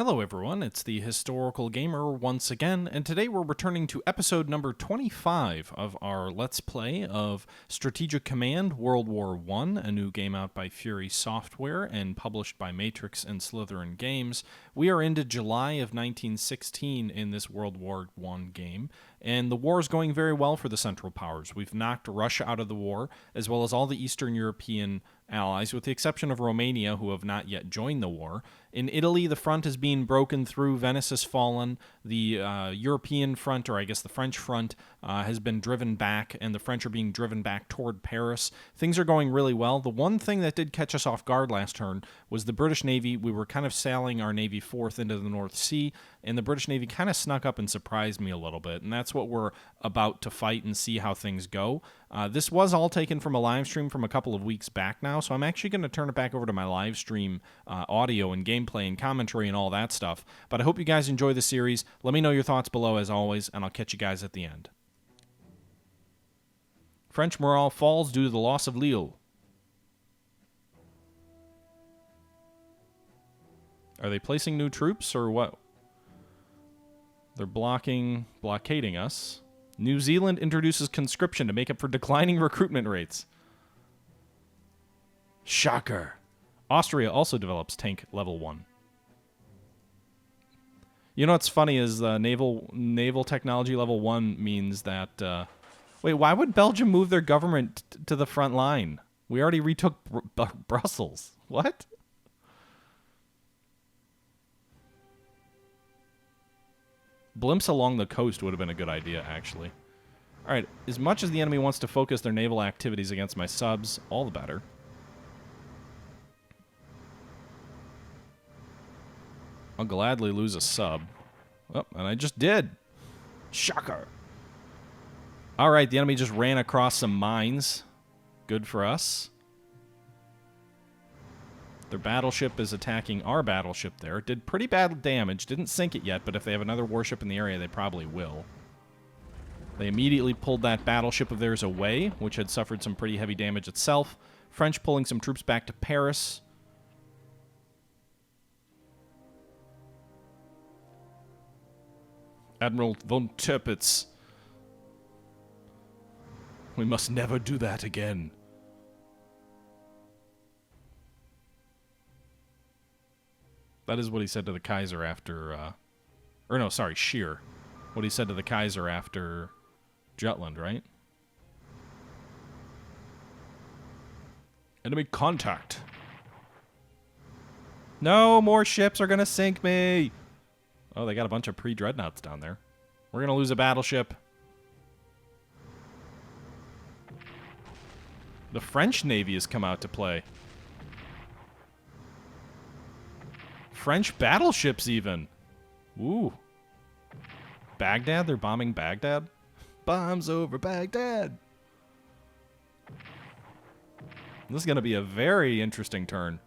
Hello everyone, it's the Historical Gamer once again, and today we're returning to episode number 25 of our Let's Play of Strategic Command World War I, a new game out by Fury Software and published by Matrix and Slytherin Games. We are into July of 1916 in this World War I game, and the war is going very well for the Central Powers. We've knocked Russia out of the war, as well as all the Eastern European allies, with the exception of Romania, who have not yet joined the war. In Italy, the front is being broken through. Venice has fallen. The European front, or I guess the French front, has been driven back, and the French are being driven back toward Paris. Things are going really well. The one thing that did catch us off guard last turn was the British Navy. We were kind of sailing our Navy forth into the North Sea, and the British Navy kind of snuck up and surprised me a little bit, and that's what we're about to fight and see how things go. This was all taken from a live stream from a couple of weeks back now, so I'm actually going to turn it back over to my live stream audio and gameplay and commentary and all that stuff. But I hope you guys enjoy the series. Let me know your thoughts below as always, and I'll catch you guys at the end. French morale falls due to the loss of Lille. Are they placing new troops or what? They're blockading us. New Zealand introduces conscription to make up for declining recruitment rates. Shocker. Austria also develops tank level 1. You know what's funny is naval technology level 1 means that... wait, why would Belgium move their government to the front line? We already retook Brussels. What? Blimps along the coast would have been a good idea, actually. Alright, as much as the enemy wants to focus their naval activities against my subs, all the better. I'll gladly lose a sub. Oh, and I just did. Shocker. Alright, the enemy just ran across some mines. Good for us. Their battleship is attacking our battleship there. It did pretty bad damage. Didn't sink it yet, but if they have another warship in the area, they probably will. They immediately pulled that battleship of theirs away, which had suffered some pretty heavy damage itself. French pulling some troops back to Paris. Admiral von Tirpitz. We must never do that again. That is what he said to the Kaiser after, or no, sorry, Scheer. What he said to the Kaiser after Jutland, right? Enemy contact. No, more ships are gonna sink me. Oh, they got a bunch of pre-dreadnoughts down there. We're gonna lose a battleship. The French Navy has come out to play. French battleships, even. Ooh. Baghdad? They're bombing Baghdad? Bombs over Baghdad. This is going to be a very interesting turn.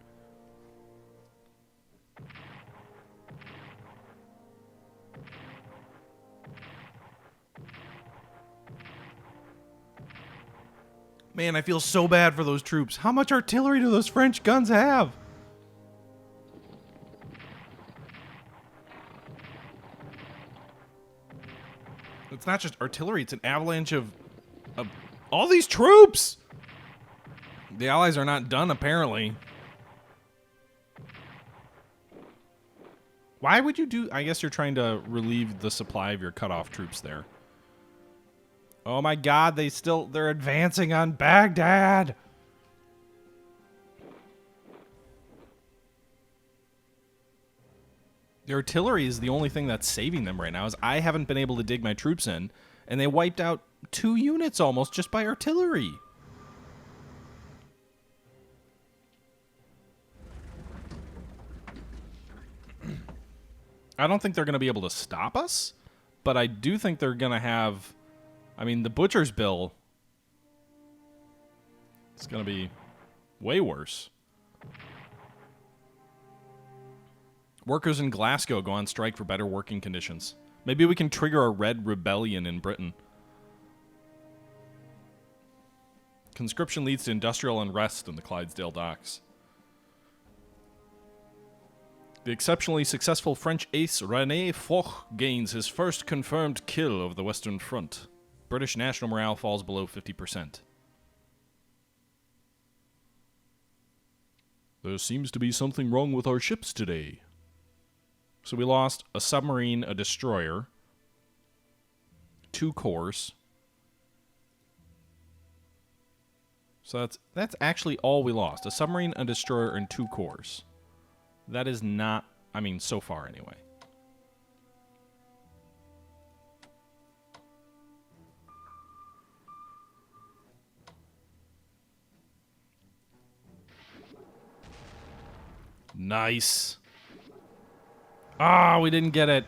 Man, I feel so bad for those troops. How much artillery do those French guns have? It's not just artillery, it's an avalanche of all these troops! The Allies are not done, apparently. Why would you do... I guess you're trying to relieve the supply of your cut-off troops there. Oh my god, they're advancing on Baghdad! The artillery is the only thing that's saving them right now, as I haven't been able to dig my troops in, and they wiped out 2 units almost just by artillery. I don't think they're going to be able to stop us, but I do think they're going to have... I mean, the Butcher's Bill... It's going to be way worse. Workers in Glasgow go on strike for better working conditions. Maybe we can trigger a red rebellion in Britain. Conscription leads to industrial unrest in the Clydesdale docks. The exceptionally successful French ace René Foch gains his first confirmed kill over the Western Front. British national morale falls below 50%. There seems to be something wrong with our ships today. So we lost a submarine, a destroyer, 2 cores. So that's actually all we lost. A submarine, a destroyer, and 2 cores. That is not, I mean, so far anyway. Nice. Ah, we didn't get it.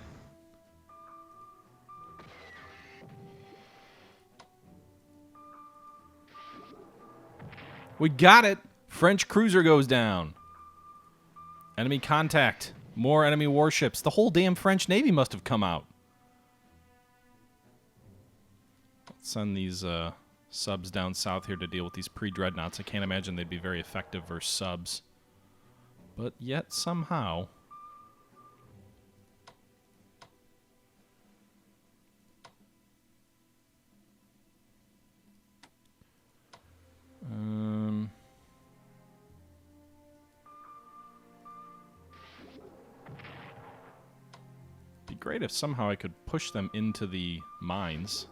We got it. French cruiser goes down. Enemy contact. More enemy warships. The whole damn French Navy must have come out. Let's send these subs down south here to deal with these pre-dreadnoughts. I can't imagine they'd be very effective versus subs. But yet, somehow... Be great if somehow I could push them into the mines.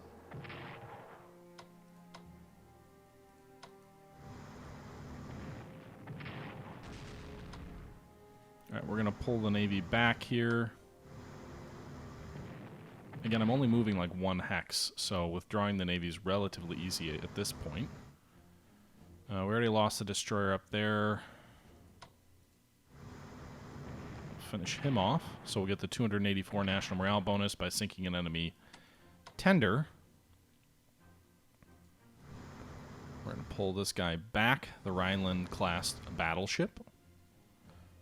Alright, we're going to pull the Navy back here. Again, I'm only moving like 1 hex, so withdrawing the Navy is relatively easy at this point. We already lost the destroyer up there. Finish him off, so we'll get the 284 national morale bonus by sinking an enemy tender. We're going to pull this guy back, the Rhineland-class battleship.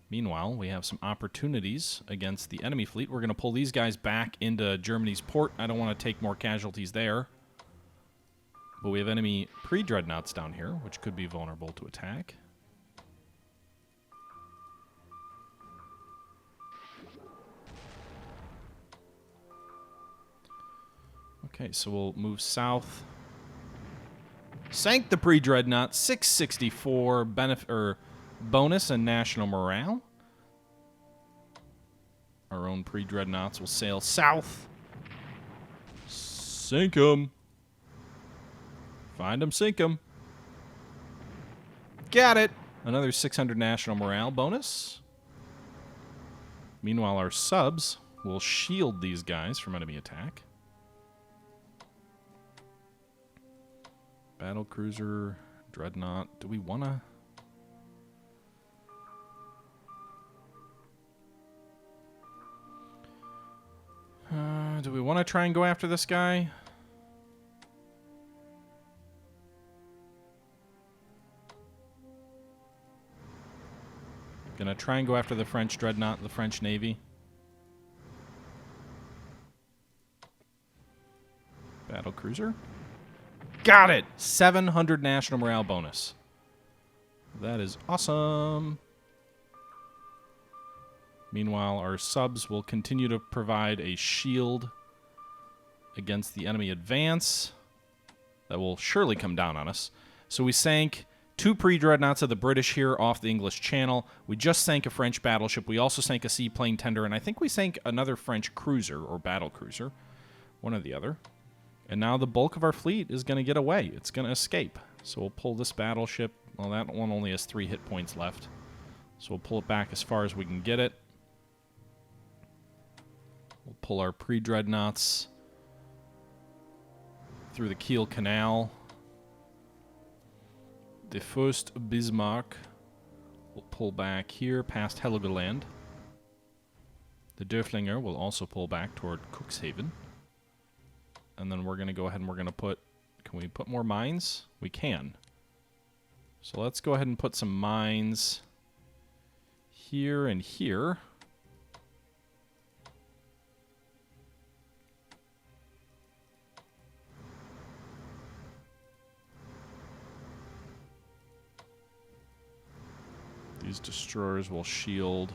Meanwhile, we have some opportunities against the enemy fleet. We're going to pull these guys back into Germany's port. I don't want to take more casualties there. But we have enemy pre-dreadnoughts down here, which could be vulnerable to attack. Okay, so we'll move south. Sank the pre-dreadnought, 664 bonus and national morale. Our own pre-dreadnoughts will sail south. Sink 'em. Find 'em, sink 'em. Got it. Another 600 national morale bonus. Meanwhile, our subs will shield these guys from enemy attack. Battle cruiser, dreadnought. Do we want to? Do we want to try and go after this guy? Gonna try and go after the French dreadnought, the French Navy. Battle cruiser. Got it! 700 national morale bonus. That is awesome. Meanwhile, our subs will continue to provide a shield against the enemy advance that will surely come down on us. So we sank 2 pre-dreadnoughts of the British here off the English Channel. We just sank a French battleship. We also sank a seaplane tender, and I think we sank another French cruiser or battle cruiser, one or the other. And now the bulk of our fleet is going to get away. It's going to escape. So we'll pull this battleship. Well, that one only has 3 hit points left. So we'll pull it back as far as we can get it. We'll pull our pre-dreadnoughts through the Kiel Canal. The first Bismarck will pull back here past Heligoland. The Dörflinger will also pull back toward Cuxhaven. And then we're going to go ahead and we're going to put... Can we put more mines? We can. So let's go ahead and put some mines here and here. These destroyers will shield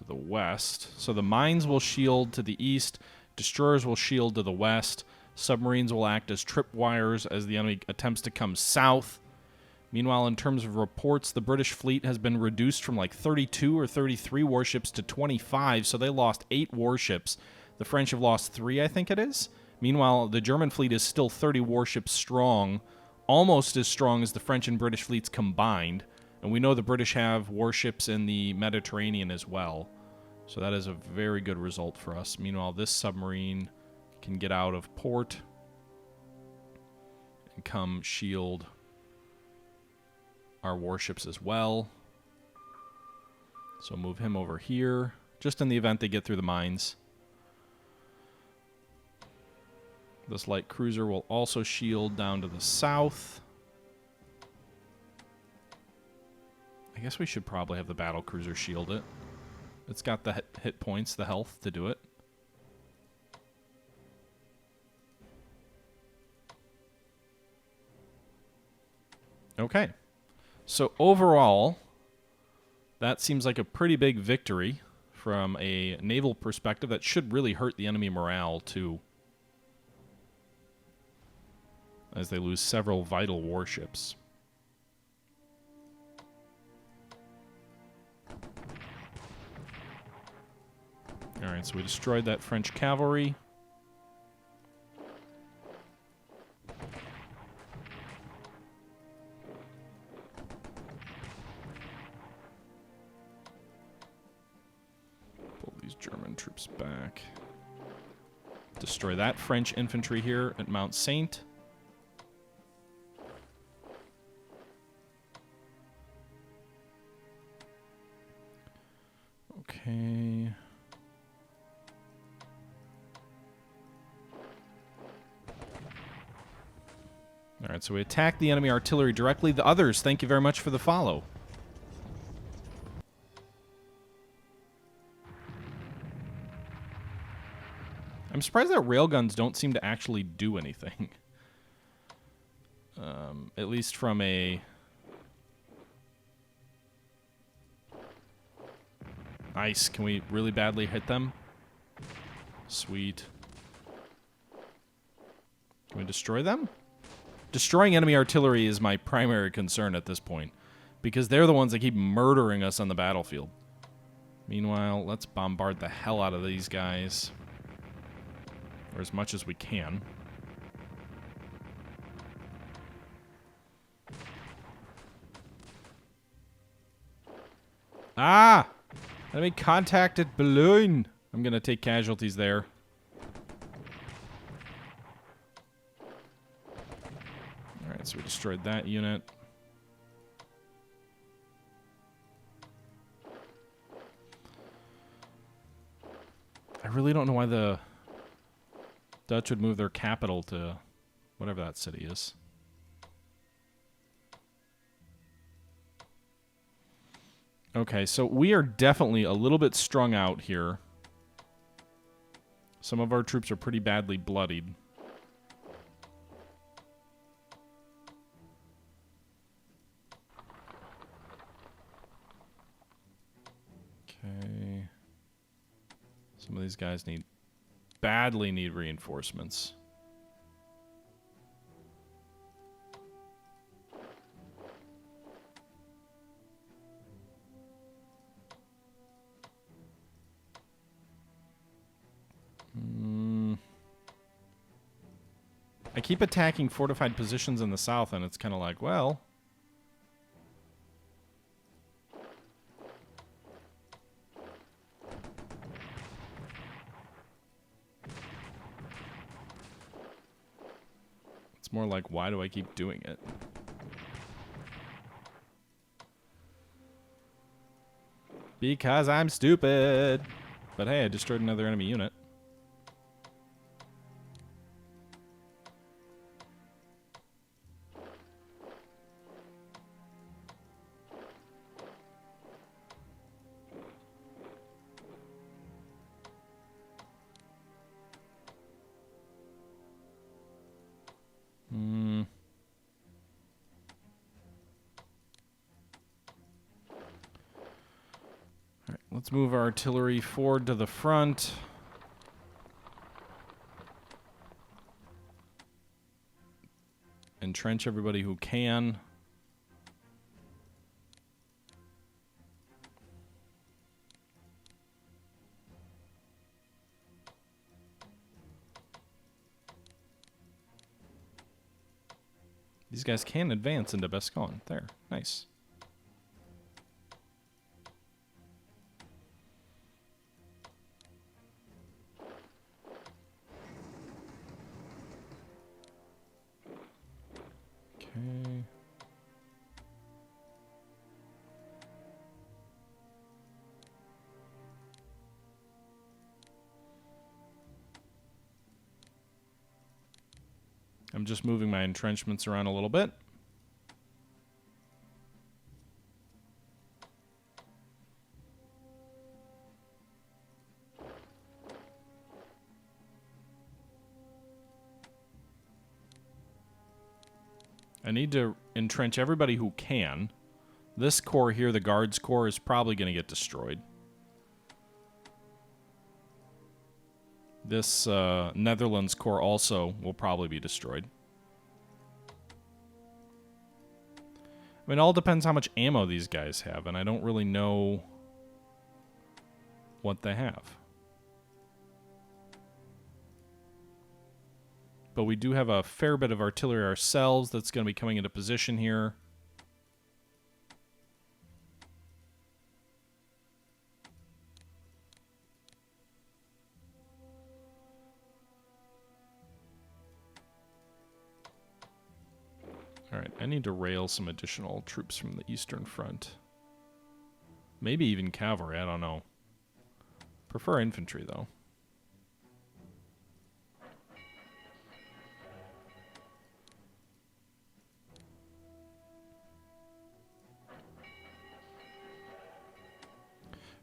the west. So the mines will shield to the east, destroyers will shield to the west, submarines will act as tripwires as the enemy attempts to come south. Meanwhile, in terms of reports, the British fleet has been reduced from like 32 or 33 warships to 25, so they lost 8 warships. The French have lost 3, I think it is. Meanwhile, the German fleet is still 30 warships strong, almost as strong as the French and British fleets combined. And we know the British have warships in the Mediterranean as well. So that is a very good result for us. Meanwhile, this submarine can get out of port and come shield our warships as well. So move him over here, just in the event they get through the mines. This light cruiser will also shield down to the south. I guess we should probably have the battle cruiser shield it. It's got the hit points, the health to do it. Okay. So overall, that seems like a pretty big victory from a naval perspective. That should really hurt the enemy morale too, as they lose several vital warships. Alright, so we destroyed that French cavalry. Pull these German troops back. Destroy that French infantry here at Mount Saint. Okay. Alright, so we attack the enemy artillery directly. The others, thank you very much for the follow. I'm surprised that railguns don't seem to actually do anything. At least from a... Nice. Can we really badly hit them? Sweet. Can we destroy them? Destroying enemy artillery is my primary concern at this point, because they're the ones that keep murdering us on the battlefield. Meanwhile, let's bombard the hell out of these guys. Or as much as we can. Ah! Enemy contacted balloon! I'm gonna take casualties there. Alright, so we destroyed that unit. I really don't know why the Dutch would move their capital to whatever that city is. Okay, so we are definitely a little bit strung out here. Some of our troops are pretty badly bloodied. Okay. Some of these guys badly need reinforcements. I keep attacking fortified positions in the south, and it's kind of like, well... It's more like, why do I keep doing it? Because I'm stupid! But hey, I destroyed another enemy unit. Let's move our artillery forward to the front. Entrench everybody who can. These guys can advance into Bescon. There. Nice. Okay. I'm just moving my entrenchments around a little bit. I need to entrench everybody who can. This corps here, the Guards Corps, is probably going to get destroyed. This Netherlands Corps also will probably be destroyed. I mean, it all depends how much ammo these guys have, and I don't really know what they have. But we do have a fair bit of artillery ourselves that's going to be coming into position here. Alright, I need to rail some additional troops from the Eastern Front. Maybe even cavalry, I don't know. Prefer infantry, though.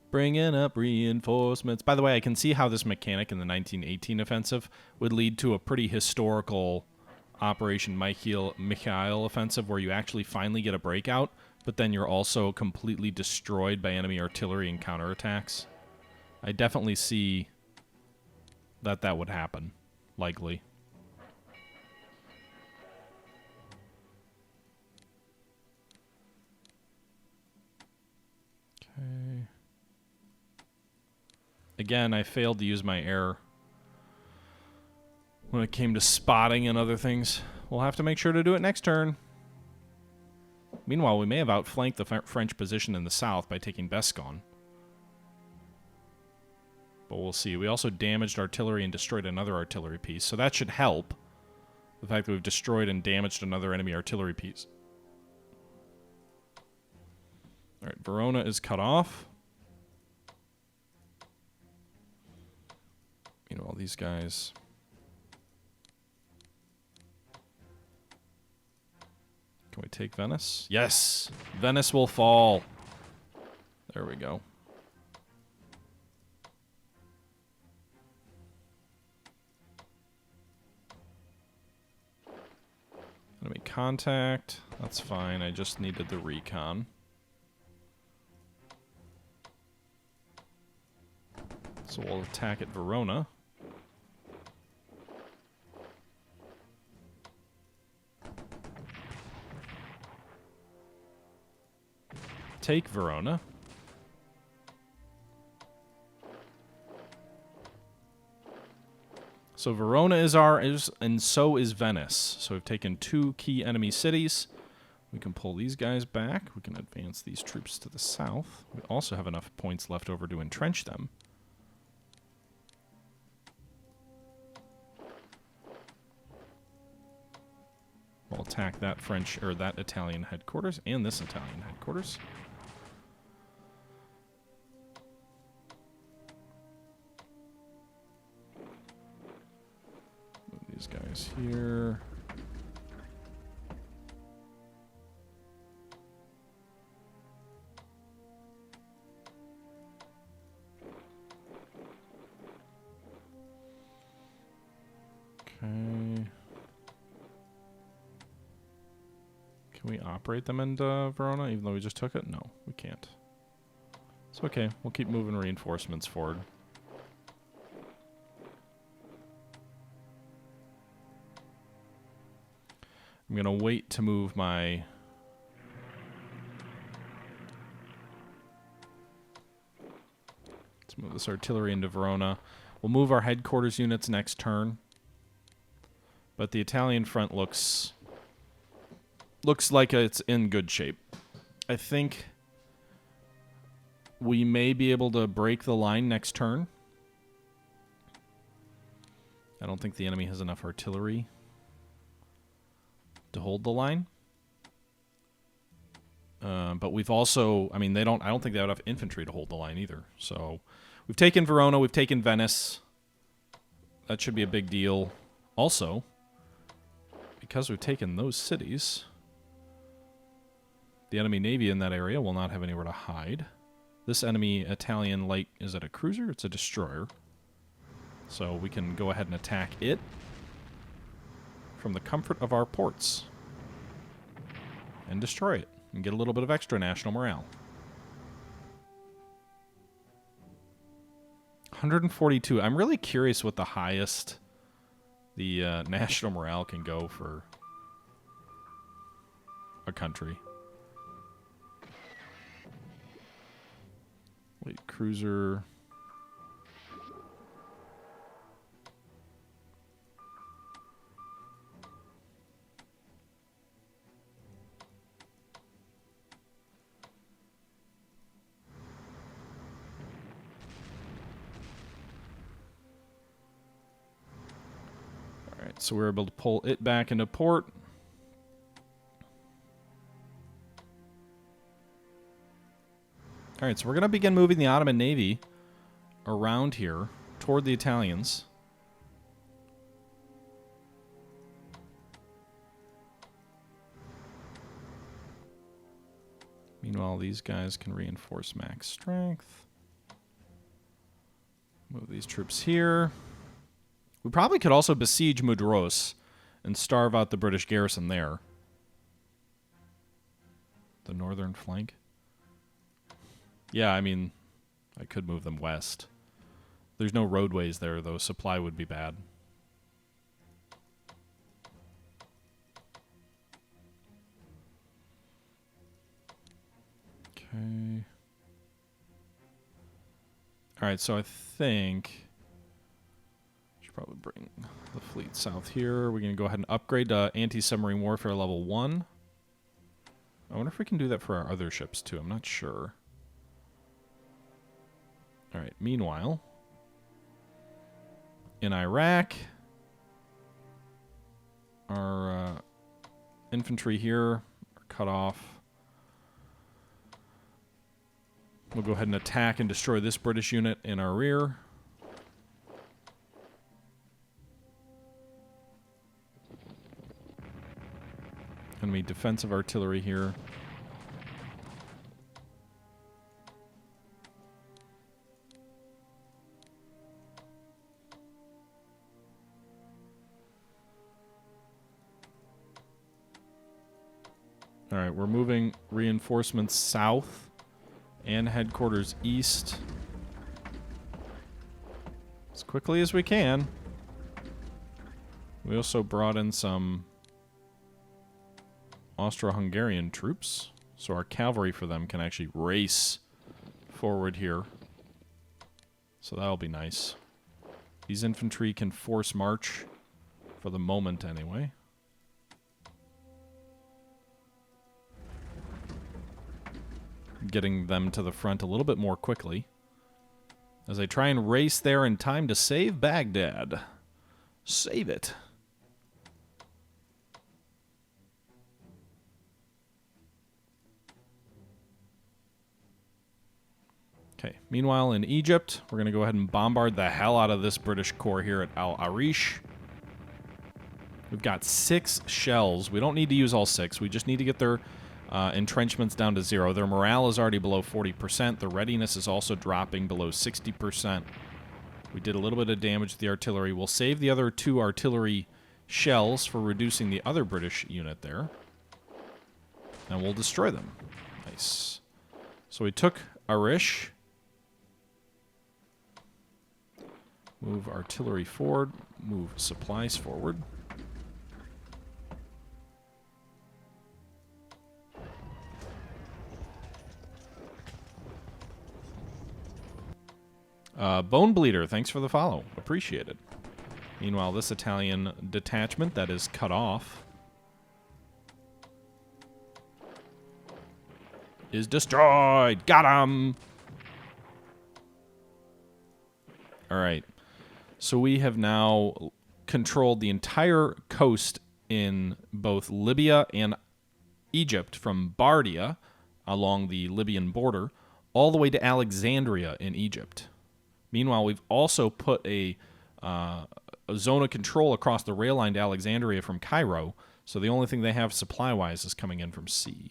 Bringing up reinforcements. By the way, I can see how this mechanic in the 1918 offensive would lead to a pretty historical Operation Mikhail offensive where you actually finally get a breakout, but then you're also completely destroyed by enemy artillery and counterattacks. I definitely see that that would happen, likely. Okay. Again, I failed to use my air when it came to spotting and other things. We'll have to make sure to do it next turn. Meanwhile, we may have outflanked the French position in the south by taking Bescon. But we'll see. We also damaged artillery and destroyed another artillery piece, so that should help. The fact that we've destroyed and damaged another enemy artillery piece. Alright, Verona is cut off. You know, all these guys. Can we take Venice? Yes! Venice will fall. There we go. Enemy contact. That's fine. I just needed the recon. So we'll attack at Verona. Take Verona. So Verona is and so is Venice. So we've taken two key enemy cities. We can pull these guys back. We can advance these troops to the south. We also have enough points left over to entrench them. We'll attack that French or that Italian headquarters and this Italian headquarters. Move these guys here. Okay. Can we operate them into Verona, even though we just took it? No, we can't. It's okay. We'll keep moving reinforcements forward. I'm going to wait to move my... Let's move this artillery into Verona. We'll move our headquarters units next turn. But the Italian front looks like it's in good shape. I think we may be able to break the line next turn. I don't think the enemy has enough artillery to hold the line. But we've also, I mean, I don't think they have enough infantry to hold the line either. So we've taken Verona, we've taken Venice. That should be a big deal. Also, because we've taken those cities, the enemy navy in that area will not have anywhere to hide. This enemy Italian light, is it a cruiser? It's a destroyer. So we can go ahead and attack it from the comfort of our ports and destroy it and get a little bit of extra national morale. 142. I'm really curious what the highest the national morale can go for a country. Wait, cruiser. Alright, so we're able to pull it back into port. Alright, so we're going to begin moving the Ottoman Navy around here toward the Italians. Meanwhile, these guys can reinforce max strength. Move these troops here. We probably could also besiege Mudros and starve out the British garrison there. The northern flank. Yeah, I mean, I could move them west. There's no roadways there, though. Supply would be bad. Okay. Alright, so I think I should probably bring the fleet south here. We're going to go ahead and upgrade to anti-submarine warfare level 1. I wonder if we can do that for our other ships, too. I'm not sure. Alright, meanwhile, in Iraq, our infantry here are cut off. We'll go ahead and attack and destroy this British unit in our rear. Enemy defensive artillery here. Alright, we're moving reinforcements south and headquarters east as quickly as we can. We also brought in some Austro-Hungarian troops, so our cavalry for them can actually race forward here. So that'll be nice. These infantry can force march, for the moment anyway. Getting them to the front a little bit more quickly as I try and race there in time to save Baghdad. Save it. Okay, meanwhile in Egypt, we're going to go ahead and bombard the hell out of this British corps here at Al Arish. We've got 6 shells. We don't need to use all 6. We just need to get their entrenchments down to 0. Their morale is already below 40%. The readiness is also dropping below 60%. We did a little bit of damage to the artillery. We'll save the other 2 artillery shells for reducing the other British unit there. And we'll destroy them. Nice. So we took Arish. Move artillery forward. Move supplies forward. Bone Bleeder, thanks for the follow. Appreciate it. Meanwhile, this Italian detachment that is cut off is destroyed. Got him! Alright. So we have now controlled the entire coast in both Libya and Egypt, from Bardia along the Libyan border all the way to Alexandria in Egypt. Meanwhile, we've also put a zone of control across the rail line to Alexandria from Cairo, so the only thing they have supply-wise is coming in from sea.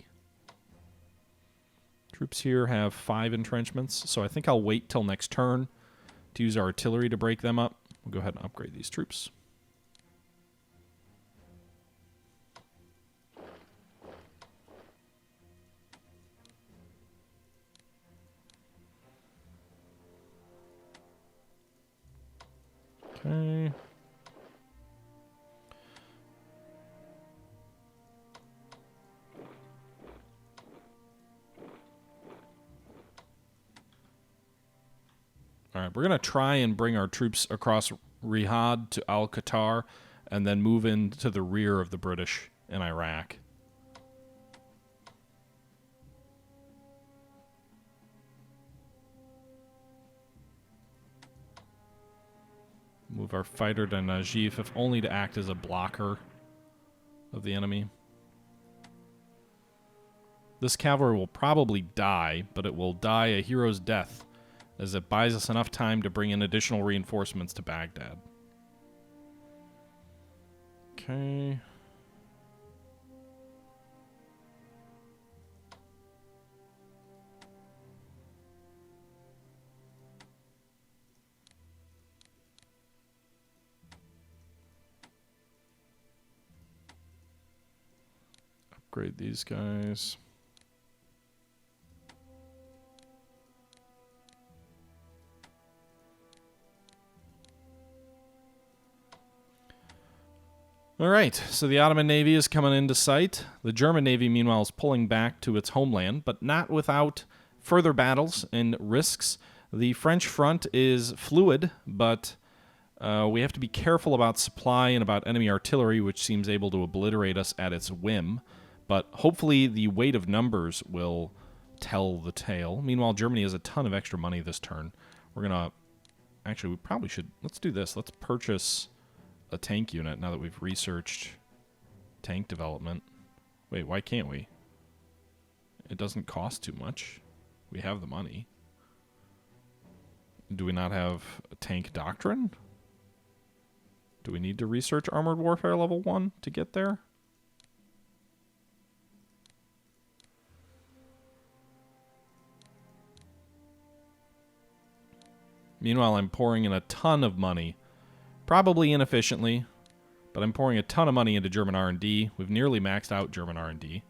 Troops here have 5 entrenchments, so I think I'll wait till next turn to use our artillery to break them up. We'll go ahead and upgrade these troops. Okay. All right, we're going to try and bring our troops across Riyadh to Al-Qatar and then move into the rear of the British in Iraq. Move our fighter to Najif, if only to act as a blocker of the enemy. This cavalry will probably die, but it will die a hero's death, as it buys us enough time to bring in additional reinforcements to Baghdad. Okay. Upgrade these guys. All right, so the Ottoman Navy is coming into sight. The German Navy, meanwhile, is pulling back to its homeland, but not without further battles and risks. The French front is fluid, but we have to be careful about supply and about enemy artillery, which seems able to obliterate us at its whim. But hopefully the weight of numbers will tell the tale. Meanwhile, Germany has a ton of extra money this turn. We're going to... Actually, we probably should... Let's do this. Let's purchase a tank unit now that we've researched tank development. Wait, why can't we? It doesn't cost too much. We have the money. Do we not have a tank doctrine? Do we need to research armored warfare level 1 to get there? Meanwhile, I'm pouring in a ton of money, probably inefficiently, but I'm pouring a ton of money into German R&D. We've nearly maxed out German R&D.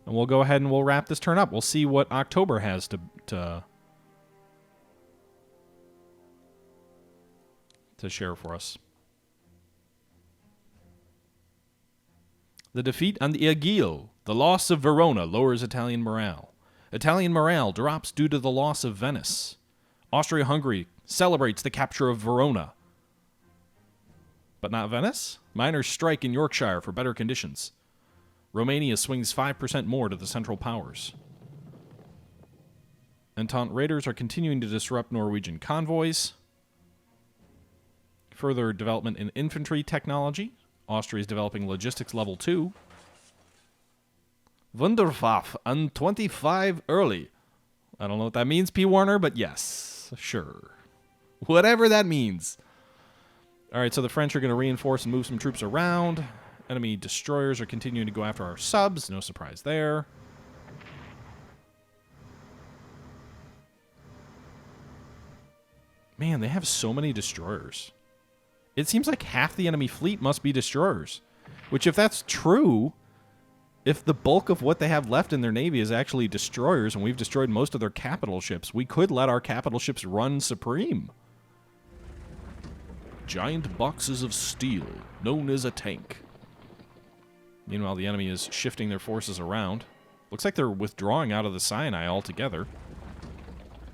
And we'll go ahead and we'll wrap this turn up. We'll see what October has to share for us. The defeat on the Aiguille. The loss of Verona lowers Italian morale. Italian morale drops due to the loss of Venice. Austria-Hungary celebrates the capture of Verona. But not Venice? Miners strike in Yorkshire for better conditions. Romania swings 5% more to the Central Powers. Entente raiders are continuing to disrupt Norwegian convoys. Further development in infantry technology. Austria is developing logistics level 2. Wunderwaffe on 25 early. I don't know what that means, P. Warner, but yes, sure. Whatever that means. All right, so the French are going to reinforce and move some troops around. Enemy destroyers are continuing to go after our subs. No surprise there. Man, they have so many destroyers. It seems like half the enemy fleet must be destroyers. Which, if that's true, If the bulk of what they have left in their navy is actually destroyers, and we've destroyed most of their capital ships, we could let our capital ships run supreme. Giant boxes of steel, known as a tank. Meanwhile, the enemy is shifting their forces around. Looks like they're withdrawing out of the Sinai altogether.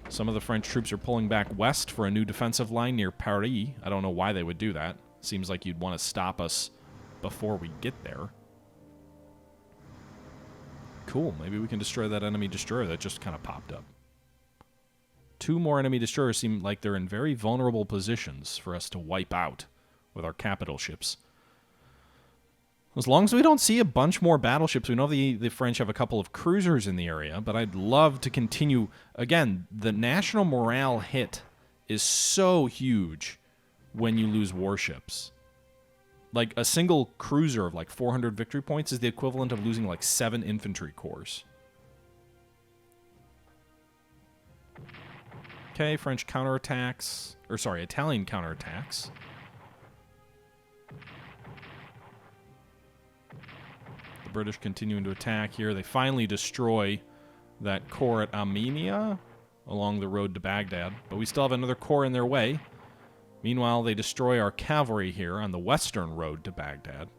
Some of the French troops are pulling back west for a new defensive line near Paris. I don't know why they would do that. Seems like you'd want to stop us before we get there. Cool, maybe we can destroy that enemy destroyer that just kind of popped up. 2 more enemy destroyers seem like they're in very vulnerable positions for us to wipe out with our capital ships. As long as we don't see a bunch more battleships, we know the French have a couple of cruisers in the area, but I'd love to continue. Again, the national morale hit is so huge when you lose warships. Like, a single cruiser of like 400 victory points is the equivalent of losing like 7 infantry corps. Okay, French counterattacks, or sorry, Italian counterattacks. The British continuing to attack here. They finally destroy that corps at Armenia along the road to Baghdad, but we still have another corps in their way. Meanwhile, they destroy our cavalry here on the western road to Baghdad.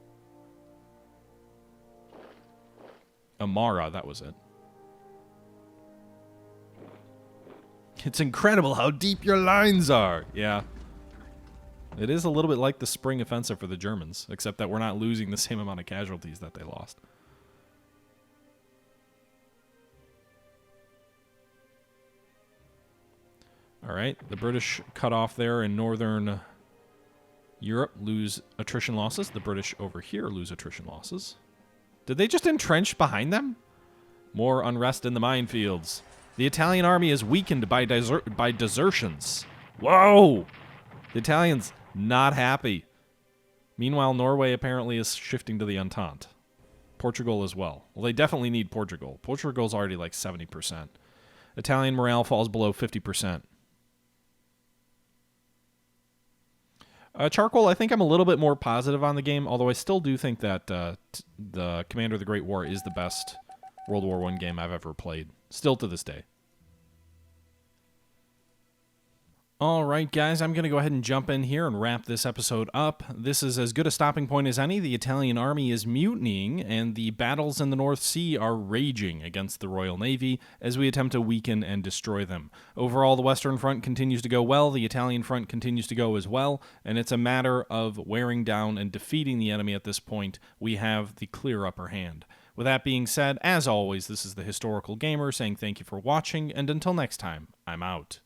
Amara, that was it. It's incredible how deep your lines are. Yeah. It is a little bit like the spring offensive for the Germans, except that we're not losing the same amount of casualties that they lost. All right, the British cut off there in northern Europe, lose attrition losses. The British over here lose attrition losses. Did they just entrench behind them? More unrest in the minefields. The Italian army is weakened by desertions. Whoa! The Italians not happy. Meanwhile, Norway apparently is shifting to the Entente. Portugal as well. Well, they definitely need Portugal. Portugal's already like 70%. Italian morale falls below 50%. Charcoal, I think I'm a little bit more positive on the game, although I still do think that the Commander of the Great War is the best World War I game I've ever played. Still to this day. All right, guys, I'm going to go ahead and jump in here and wrap this episode up. This is as good a stopping point as any. The Italian army is mutinying, and the battles in the North Sea are raging against the Royal Navy as we attempt to weaken and destroy them. Overall, the Western Front continues to go well, the Italian front continues to go as well, and it's a matter of wearing down and defeating the enemy at this point. We have the clear upper hand. With that being said, as always, this is the Historical Gamer saying thank you for watching, and until next time, I'm out.